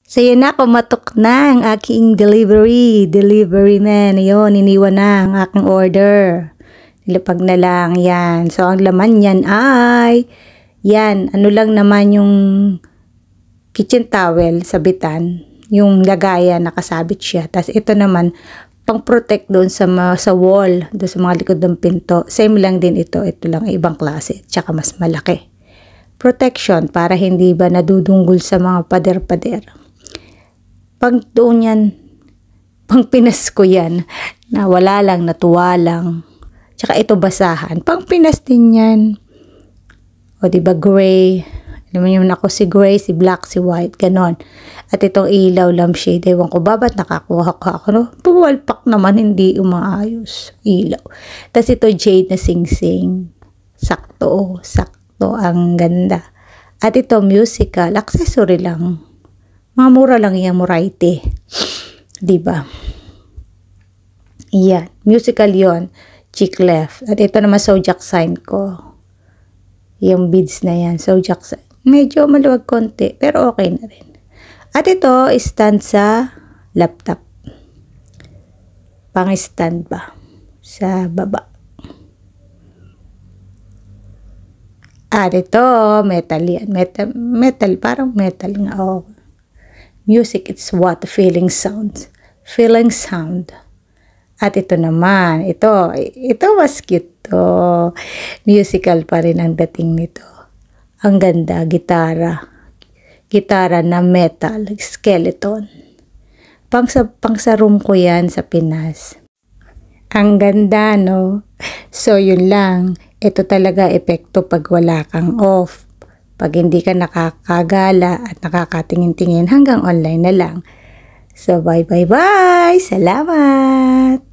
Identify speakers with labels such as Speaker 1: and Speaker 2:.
Speaker 1: So yun na, pumatok na ang aking delivery man, yun, iniwan na ang aking order, nilapag na lang, yan. So ang laman yan ay, yan, ano lang naman yung kitchen towel, sabitan, yung lagayan, nakasabit siya. Tapos ito naman, pang protect doon sa wall, doon sa mga likod ng pinto. Same lang din ito lang ibang klase, tsaka mas malaki. Protection para hindi ba nadudunggol sa mga pader-pader. Pag doon yan, pang Pinas ko yan, na wala lang, natuwa lang. Tsaka ito basahan, pang Pinas din yan. O diba gray, alam mo yun ako, si gray, si black, si white, ganon. At itong ilaw, lampshade, ewan ko, babat nakakuha ka ako, no? Puwalpak naman, hindi umaayos, ilaw. Tapos ito jade na sing-sing, sakto, ang ganda. At ito musical, accessory lang. Mga mura lang yung Moraite. Diba? Yan. Musical yon, cheek left. At ito naman zodiac sign ko. Yung beads na yan. Zodiac sign. Medyo maluwag konti. Pero okay na rin. At ito, stand sa laptop. Pang stand ba? Sa baba. At ito, metal yan. Metal, parang metal nga. Oh. Music, it's what? Feeling sound. Feeling sound. At ito naman, ito was cute to. Musical pa rin ang dating nito. Ang ganda, gitara. Gitara na metal, skeleton. Pang sa room ko yan sa Pinas. Ang ganda, no? So, yun lang. Ito talaga epekto pag wala kang off. Pag hindi ka nakakagala at nakakatingin-tingin hanggang online na lang. So, bye. Salamat!